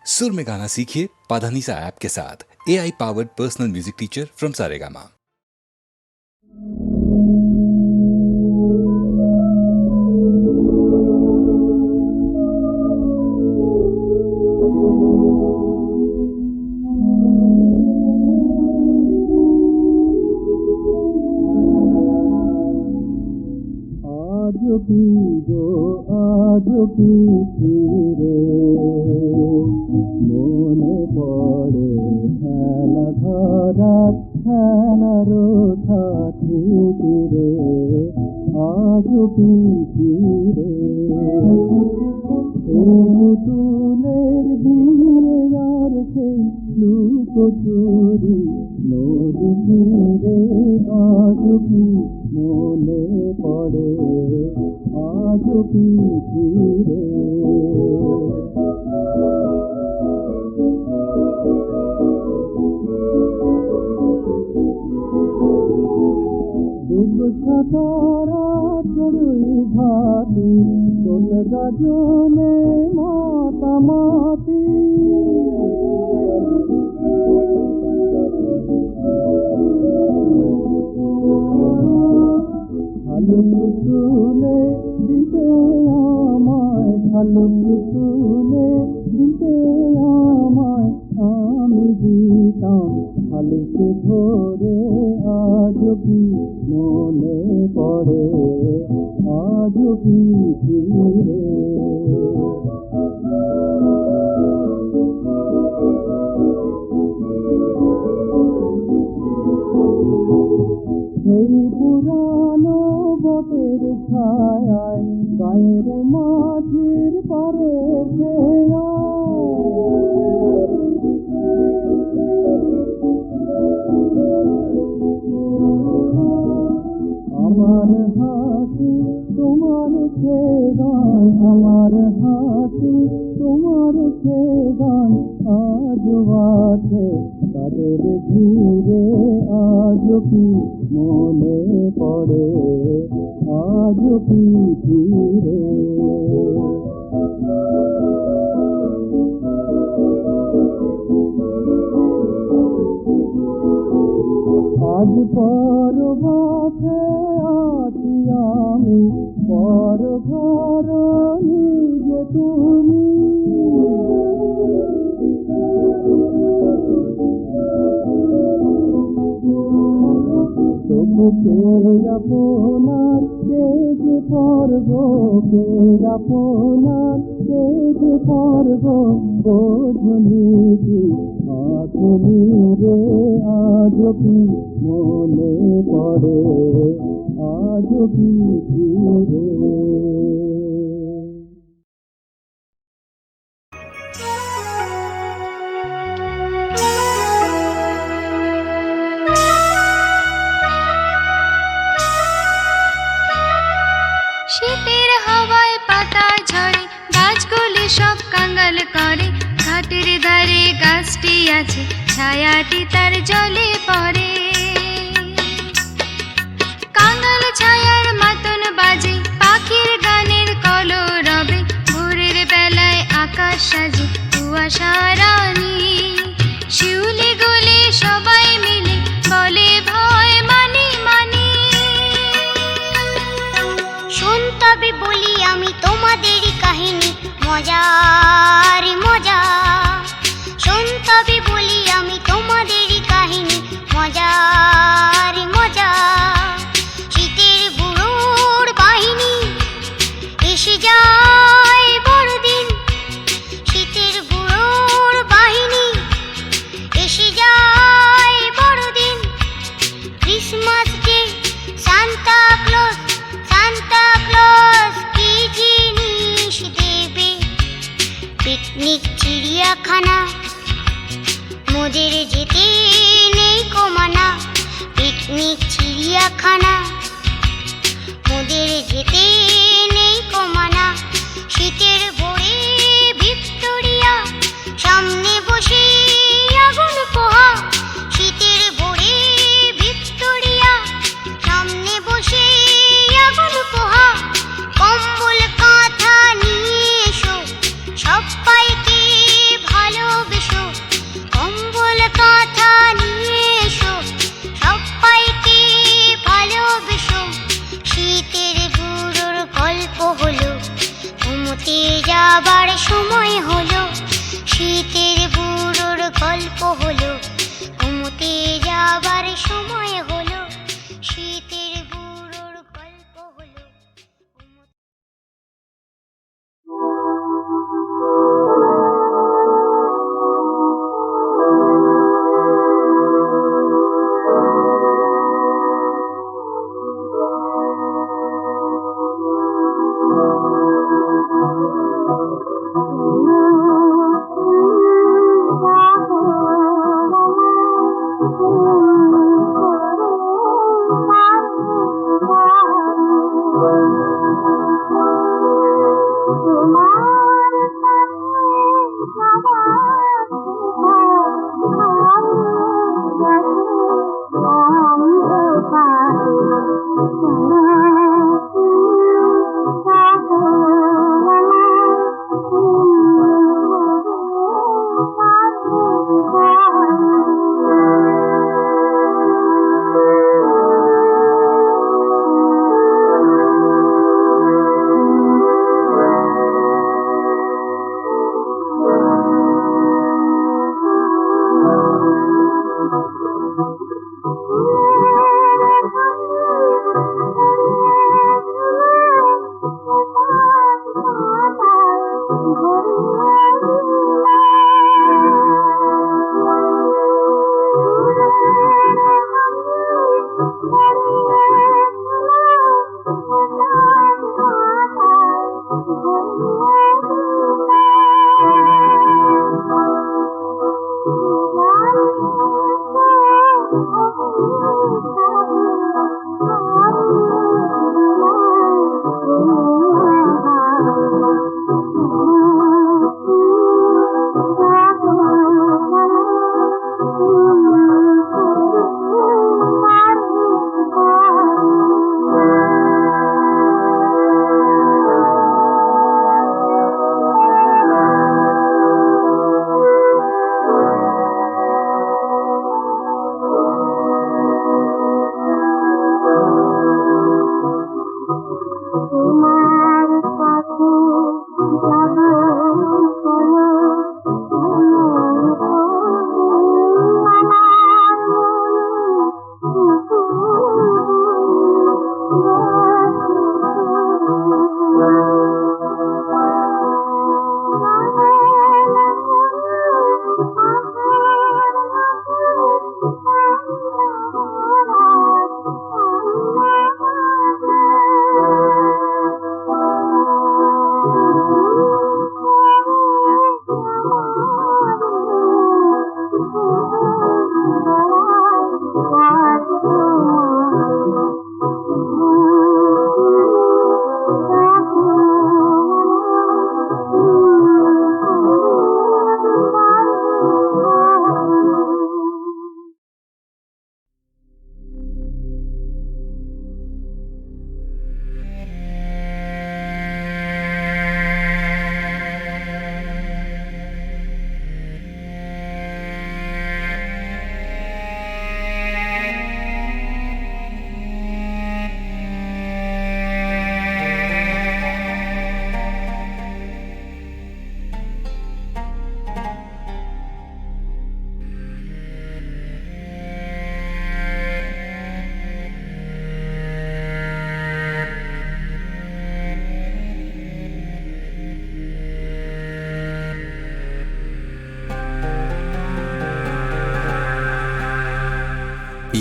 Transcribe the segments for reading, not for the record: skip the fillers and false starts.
सुर में गाना सीखिए पाधानीसा ऐप के साथ। AI powered personal music teacher from Saregama. आज की फिरे মনে পড়ে খেলা ঘরাত খেলারও সাথী তীরে আজ কি ফিরে এই পুতুলের বিয়ে আর সেই লুকোচুরি নদী তীরে আজ কি মনে পড়ে আজ কি ফিরে ডুব সাঁতারা চড়ুই ভাতি দোল গাজনে মাতামাতি ঝালুক তুলে দিতে আমায় ঝালুক তুলে দিতে আমায় আমি দিতাম শালিকে ধরে আজ কি মনে পড়ে আজ কি ফিরে সেই পুরানো বটের ছায়ায় গায়ের মাঝির পারের আমার হাসি তোমার সে গান আমার হাসি তোমার সে গান আজ আছে তাদের ঘিরে আজ কি মনে পড়ে আজ কি ফিরে আজ পরবাসে আছি আমি পর ঘর নিজে তুমি তবুকে আপনার কে যে পর্ব কে আপনার কে যে পর্ব বোঝনি কি আপনি রে আজ কি মনে পড়ে আজ কি ফিরে শীতের হাওয়ায় পাতা ঝরে গাছগুলি সব কাঙ্গাল করে ঘাটের ধারে গাছটি আছে ছায়াটি তার জলে পড়ে কাঙ্গাল ছায়ার মতন বাজে পাখির গানের কলরবে ভোরের বেলায় আকাশ সাজে কুয়াশা রানী শিউলি গুলি সবাই মিলে বলে ভয় মানি মানি শোন তবে বলি আমি তোমাদেরই কাহিনী মজার মজা শোন তবে বলি আমি তোমাদেরই কাহিনী মজার মজা শীতের বুড়োর বাহিনী এসে যায় বড়দিন শীতের বুড়োর বাহিনী এসে যায় বড়দিন ক্রিসমাস ডে সান্তা ক্লজ কি জিনিস দেবে পিকনিক চিড়িয়াখানা মোদের যেতে নেই কমানা পিকনিক চিড়িয়াখানা মোদের যেতে নেই কমানা শীতের ভোরে ভিক্টোরিয়া সামনে বসে আগুন পোহা শীতের ভোরে ভিক্টোরিয়া সামনে বসে আগুন পোহা কম্বল কাঁথা নিয়ে এসো সবাইকে ভালো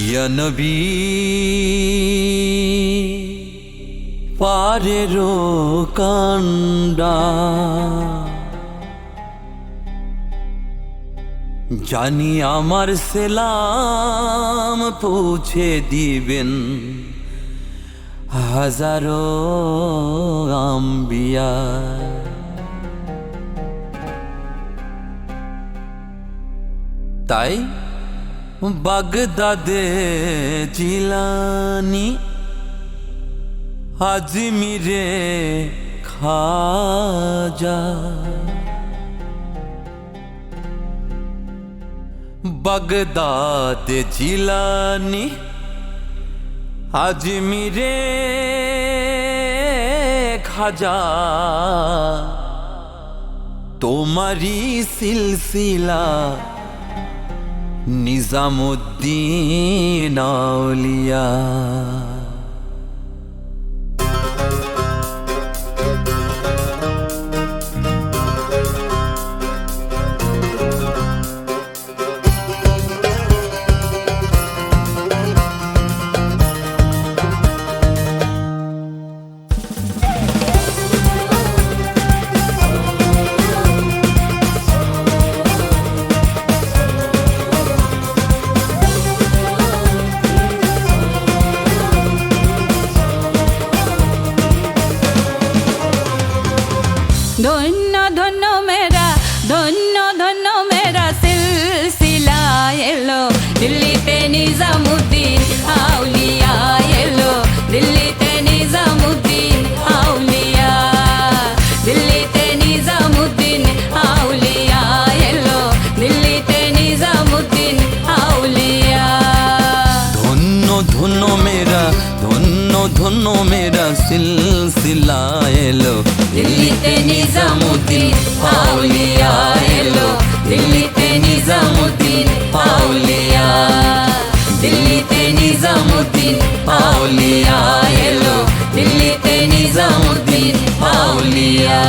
ইয়া নবী পারেরও কান্ডা জানি আমার সেলাম পৌঁছে দিবেন হাজারো আম্বিয়া। তাই বাগদাদে জিলানি আজমিরে খাজা বাগদাদে জিলানি আজমিরে খাজা তোমারি সিলসিলা নিজামুদ্দিন আউলিয়া। ধন্য ধন্য মেরা ধন্য ধন্য মেরা সিলসিলা এলো দিল্লিতে নিজামুদ্দিন আউলিয়া এলো দিল্লিতে নিজামুদ্দিন আউলিয়া দিল্লিতে নিজামুদ্দিন আউলিয়া এলো দিল্লিতে নিজামুদ্দিন আউলিয়া। ধন্য ধন্য মেরা ধন্য ধন্য মেরা সিলসিলা এলো দিল্লিতে নিজামুদ্দিন আউলিয়া এলো দিল্লিতে নিজামুদ্দিন আউলিয়া দিল্লিতে নিজামুদ্দিন আউলিয়া এলো দিল্লিতে নিজামুদ্দিন আউলিয়া।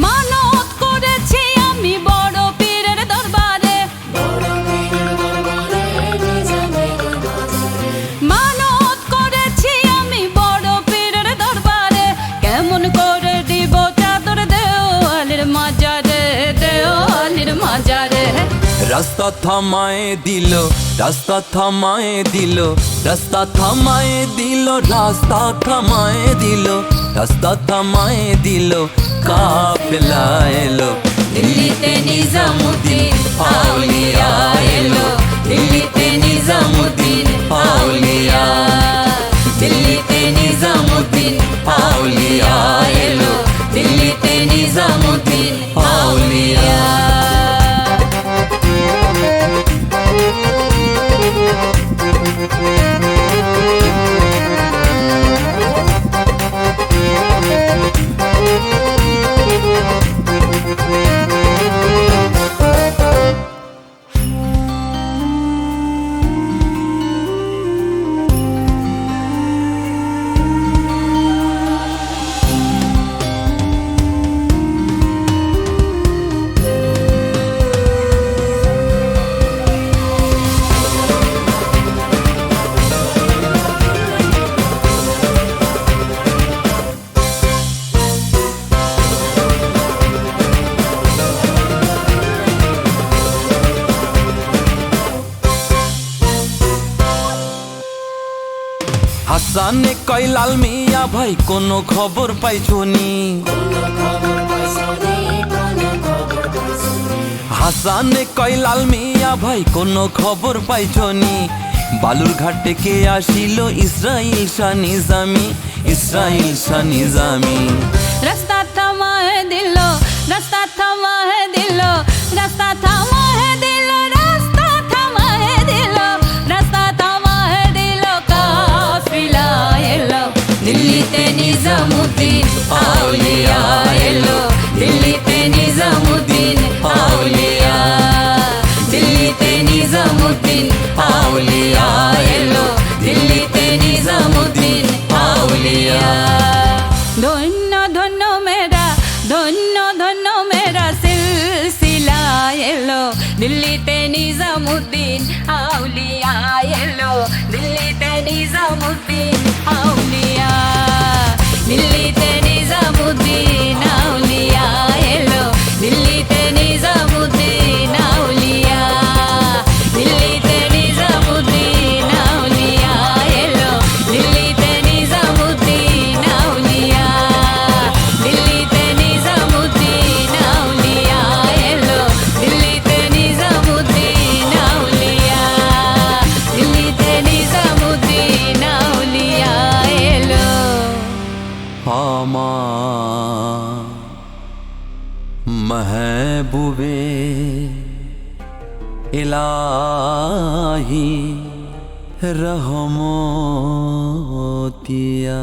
মানত করেছি আমি বড় পীরের দরবারে মানত করেছি আমি বড় পীরের দরবারে কেমন করে দিব চাদর দেওয়ালের মাজারে দেওয়ালের মাজারে। রাস্তা থামায়ে দিল রাস্তা থামায়ে দিল রাস্তা থামায়ে দিল রাস্তা থামায়ে দিল রাস্তা থামায়ে দিল কাফেলা এলো দিল্লিতে নিজামুদ্দিন আউলিয়া এলো দিল্লিতে নিজামুদ্দিন আউলিয়া দিল্লিতে নিজামুদ্দিন আউলিয়া এলো দিল্লিতে নিজামুদ্দিন আউলিয়া। হাসানে কয় লাল মিয়া ভাই কোনো খবর পাইছনি হাসানে কয় লাল মিয়া ভাই কোনো খবর পাইছনি বালুর ঘাট থেকে আসিল ইসরাইল শাহ নিজামি ইসরাইল শাহ নিজামি রাস্তা থামায়ে है दिलो रास्ता थमा है दिलो रास्ता थमा है दिलो रास्ता थमा है दिलो रास्ता थमा है दिलो काफिला एलो दिल्लीते निजामुद्दीन आउलिया एलो दिल्लीते निजामुद्दीन आउलिया दिल्लीते निजामुद्दीन आउलिया एलो दिल्लीते निजामुद्दीन आउलिया धन्य मेरा सिलसिला एलो दिल्लीते निजामुद्दीन आउलिया एलो दिल्लीते निजामुद्दीन आउलिया दिल्लीते निजामुद्दीन आउलिया एलो दिल्लीते निजामुद्दीन आउलिया दिल्लीते निजामुद्दीन आउलिया एलो दिल्लीते निजामुद्दीन आउलिया दिल्लीते निजामुद्दीन आउलिया एलो दिल्लीते निजामुद्दीन आउलिया दिल्लीते निजामुद्दीन आउलिया एलो আমার महबूबे इलाही रहमतिया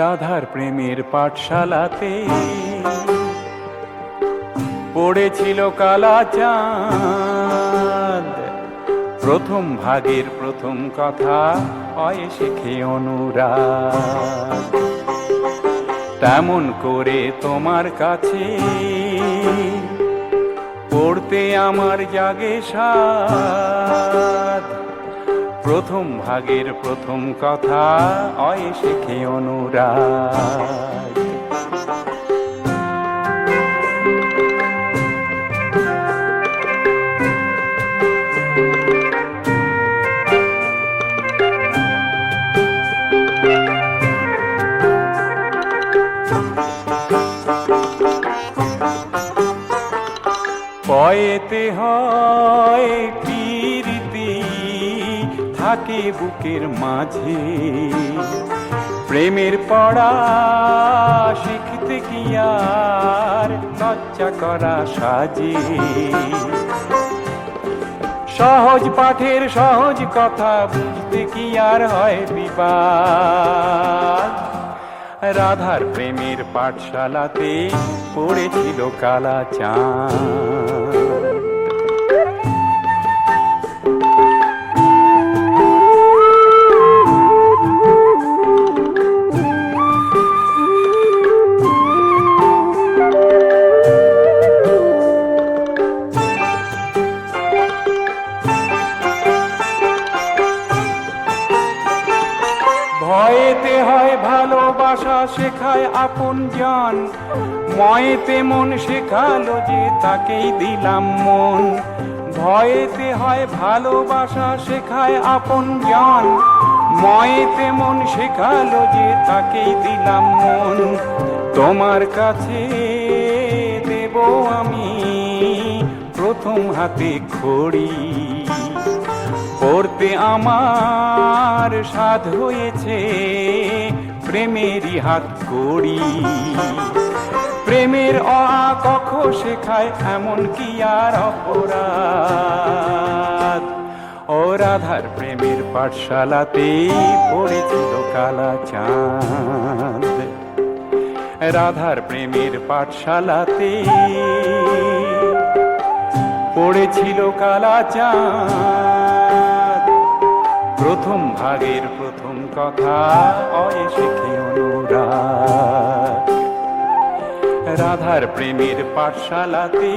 রাধার প্রেমের পাঠশালাতে পড়েছিল কালা চাঁদ, প্রথম ভাগের প্রথম কথা হয় শেখে অনুরাগ। তেমন করে তোমার কাছে পড়তে আমার জাগে সাধ, প্রথম ভাগের প্রথম কথা হয় শেখে অনুরাগ। পয়েতে হয় প্রীতি থাকে বুকের মাঝে, প্রেমের পড়া শিখতে কি আর লজ্জা করা সাজে। সহজ পাঠের সহজ কথা বুঝতে কি আর হয় বিবাদ। রাধার প্রেমের পাঠশালাতে পড়েছিল কালা চাঁদ। ভয়েতে হয় ভালোবাসা শেখায় আপনজন, ময়েতে মন শেখালো যে তাকেই দিলাম মন। ভয়েতে হয় ভালোবাসা শেখায় আপনজন, ময়েতে মন শেখালো যে তাকেই দিলাম মন। তোমার কাছে দেব আমি প্রথম হাতে খড়ি, পড়তে আমার সাধ হয়েছে প্রেমেরই হাত কড়ি। প্রেমের অ আ ক খ শেখায় এমন কি আর অপরাধ। ও রাধার প্রেমের পাঠশালাতে পড়েছিল কালা চাঁদ, রাধার প্রেমের পাঠশালাতে পড়েছিল কালা চাঁদ। প্রথম ভাগের প্রথম কথা অয়ে শেখে অনুরাগ, রাধার প্রেমের পাঠশালাতে।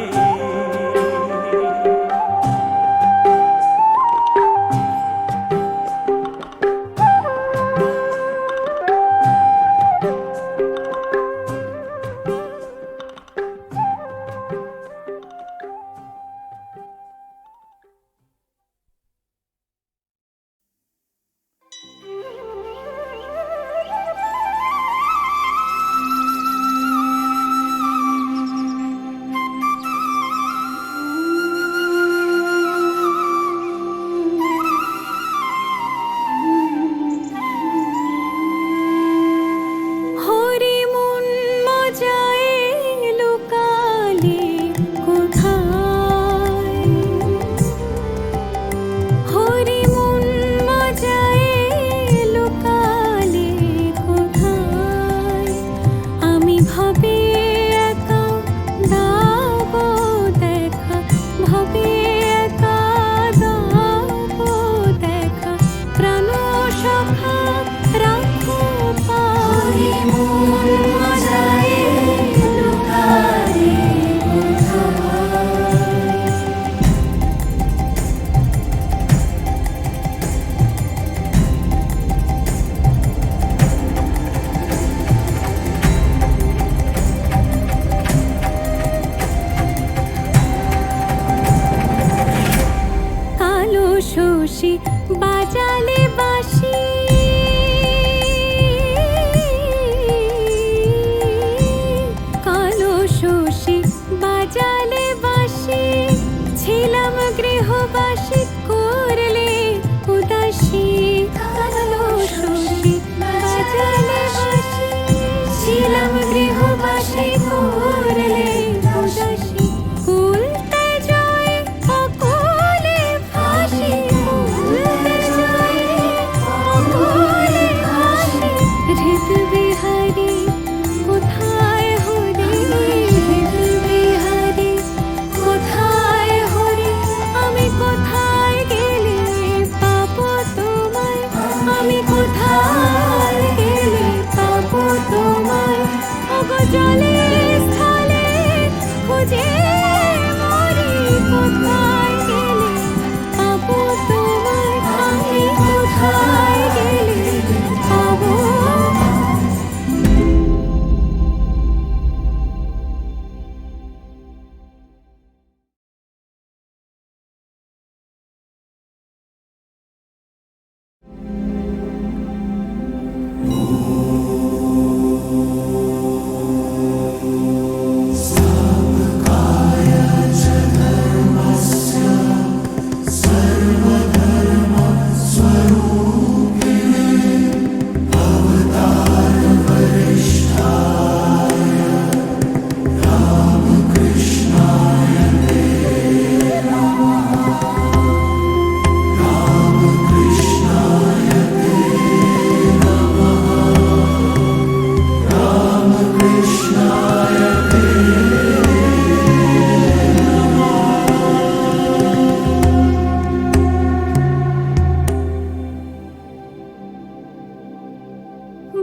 শশী বাজালে বাঁশি, কালো শশী বাজালে বাঁশি, ছিলাম গৃহবাসী করলে উদাসী। কালো শশী বাজালে বাঁশি, ছিলাম গৃহবাসী করলে উদাসী। কুলতে যায় অকুলে ফাঁসি, কুলতে যায় অকুলে ফাঁসি। হৃদ বিহারী কোথায় হরি, হৃদ বিহারী কোথায় হরি। আমি কোথায় গেলে পাবো তোমায়, আমি কোথায় গেলে পাবো তোমায়। ওগো জলে স্থলে খুঁজে মরি, কোথায় গেলে পাবো তোমায়, আমি কোথায় গেলে পাবো।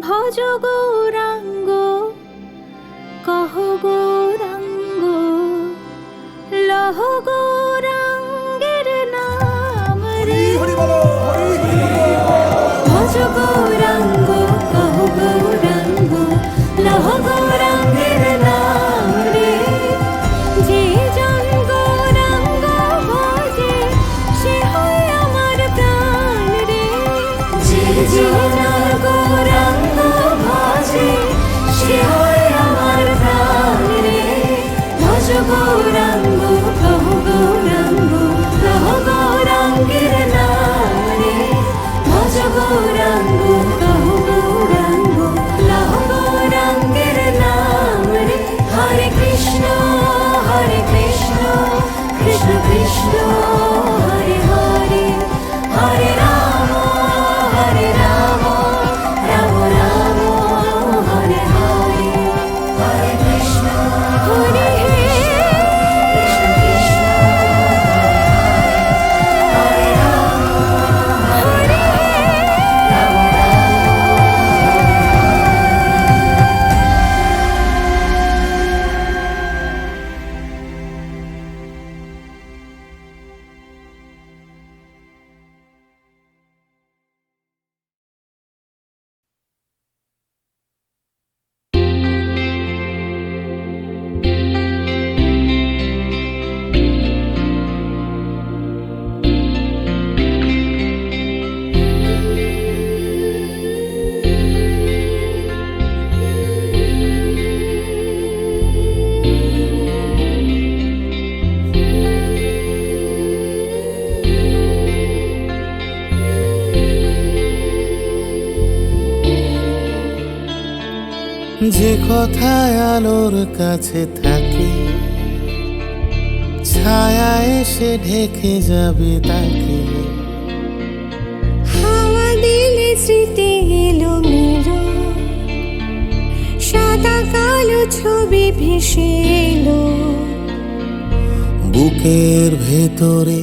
ভজ গৌরাঙ্গ কহ গৌরাঙ্গ, লহ গৌরাঙ্গের নাম রে। ভজ গৌরাঙ্গ কহ গৌরাঙ্গ, লহ গৌরাঙ্গ কহ গৌরাঙ্গ কহ গৌরাঙ্গের নারে ভজ গৌরাঙ্গ কহ গৌরাঙ্গ লহ গৌরাঙ্গের নাম রে হরে কৃষ্ণ কৃষ্ণ কৃষ্ণ হরে হরে হরে রাম রাম রাম হরে হরে হরে কৃষ্ণ হরে কৃষ্ণ কৃষ্ণ হরে রাম হরে রাম যে কথায় আলোর কাছে থাকে ছায়া এসে ঢেকে যাবে তাকে। হাওয়া দিলে স্মৃতি এলো মেলো সাদা কালো ছবি ভেসে এলো। বুকের ভেতরে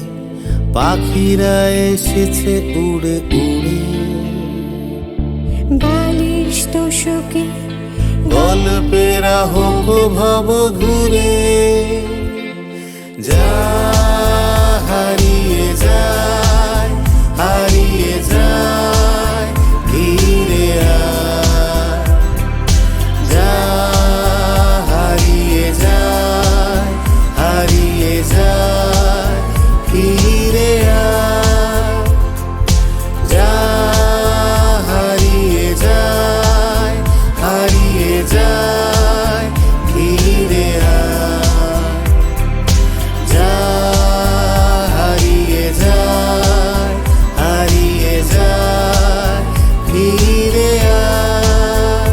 পাখিরা এসেছে উড়ে উড়ে। বালিশ তোষকে গল্পেরা হোক ভব ঘুরে যা হারিয়ে যায় হারিয়ে যায় ফিরে আয়। যা হারিয়ে যায় হারিয়ে যায় ফিরে আয়। যা হারিয়ে যায় হারিয়ে যায় ফিরে আয়। যা হারিয়ে যায় হারিয়ে যায় ফিরে আয়।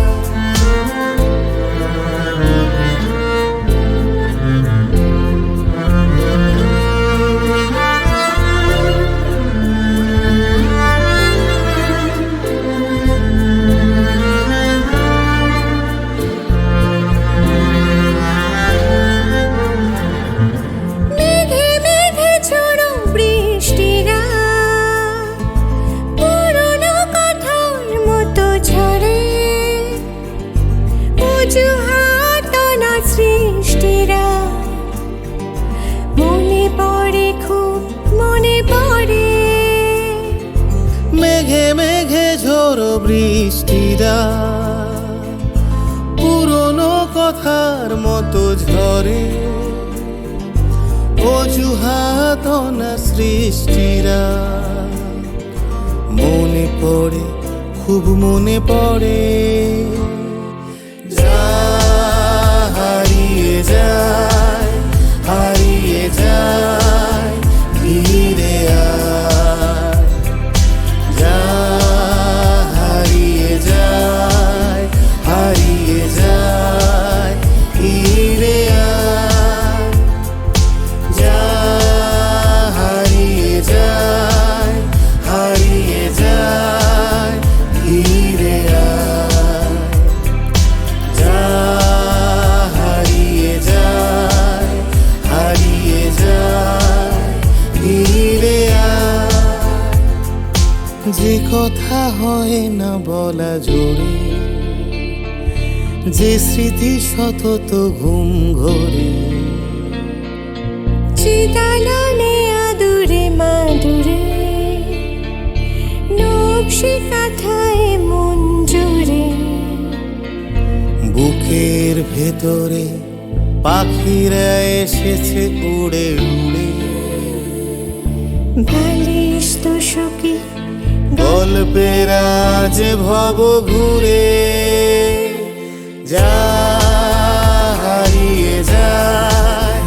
মেঘে মেঘে ঝোড়ো বৃষ্টিরা পুরনো কথার মতো ঝরে। অজুহাত না সৃষ্টিরা মনে পড়ে খুব মনে পড়ে। মেঘে মেঘে ঝোড়ো বৃষ্টিরা পুরনো কথার মতো ঝরে। অজুহাত না সৃষ্টিরা মনে পড়ে খুব মনে পড়ে। যা হারিয়ে যায় হারিয়ে যায় ফিরে আয়। যা হারিয়ে যায় হারিয়ে যায় ফিরে আয়। যা হারিয়ে যায় হারিয়ে যায় ফিরে আয়। যা হারিয়ে যায় হারিয়ে যায় ফিরে আয়। যে কথা হয় না বলা জোরে যে স্মৃতি সতত ঘুম ঘোরে। চিতালনে আদুরে মাদুরে নকশি কাঁথায় মন জুড়ে। বুকের ভেতরে পাখিরা এসেছে উড়ে উড়ে। বালিশ তোষকে গল্পের আজ ভব ঘুরে। যা হারিয়ে যায়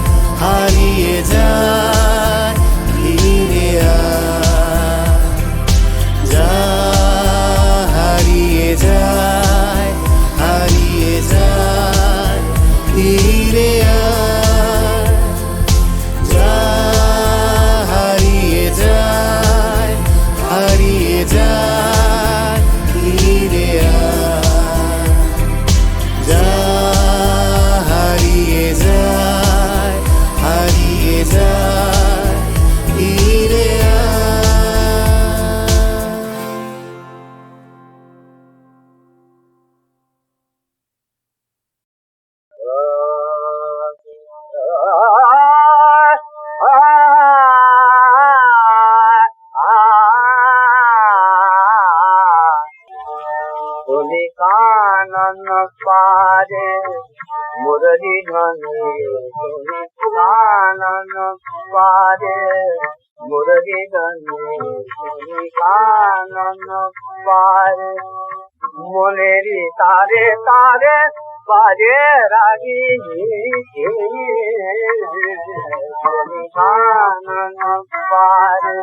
কানন পারে মুরলী ধ্বনি শুনি কানন পারে মুরলী ধ্বনি শুনি কানন পারে মনেরি তারে তারে বাজে রাগিনী শুনি কানন পারে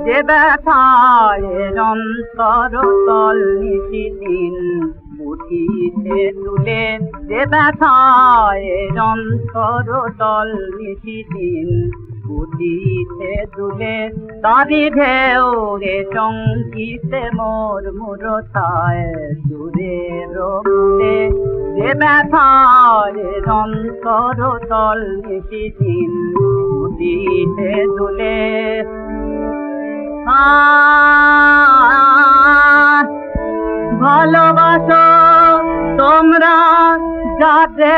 যে ব্যথায় অন্তর তল নিশিদিন উঠিতে তুলে, যে ব্যথায় অন্তর তল নিশিদিন উঠিতে তুলে, তারি ঢেউ রে সঙ্গীতে মোর মুরতায় সুরের মূলে, যে ব্যথায় অন্তর তল নিশিদিন উঠিতে তুলে। ভালোবাসো তোমরা যাতে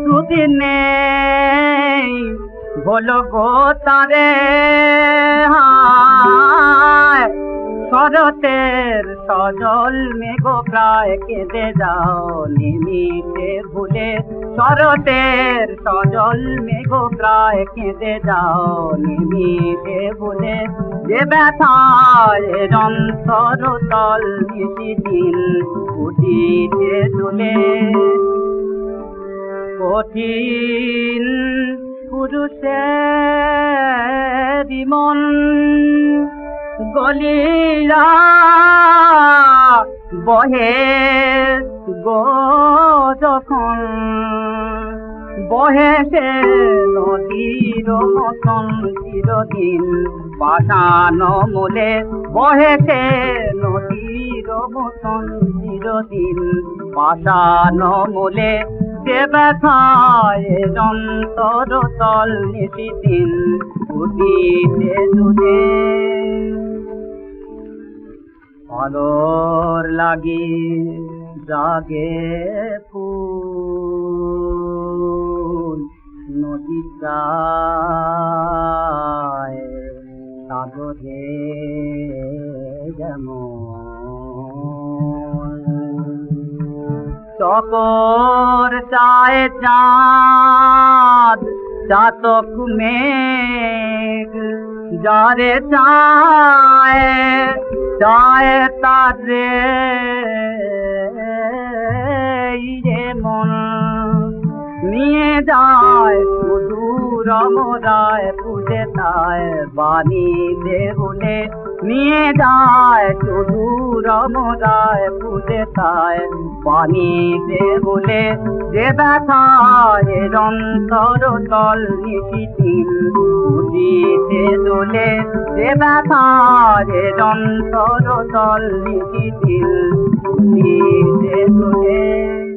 দুদিন নেই, বলো গো তারে শরতের সজল মেঘ প্রায় কেঁদে যাও নিমিষে ভুলে, শরতের সজল মেঘ প্রায় কেঁদে যাও নিমিষে ভুলে, যে ব্যথায় অন্তর তল নিশিদিন উঠিতে তুলে। কঠিন পুরুষের মন গলিলা বহে গো যখন, বহে সে নদীর মতন চিরদিন পাষাণ মূলে, বহে সে নদীর মতন চিরদিন পাষাণ মূলে, যে ব্যথায় অন্তর তল নিশিদিন উঠিতে তুলে। আলোর লাগি জাগে ফুল চায় সাগরে যেমন চকর চায় চাঁদ চাতক মেঘ যারে চায় চায় তারে রে মন নিয়ে যায় সুদূর মরায় পুজে তায় বাণী দেহুলে নিয়ে যায় সুদূর মরায় পুজে তায় বাণী দেহুলে যে ব্যথায় অন্তর তল নিশিদিন বুঝিতে দোলে যে ব্যথায় অন্তর তল নিশিদিন বুঝিতে দোলে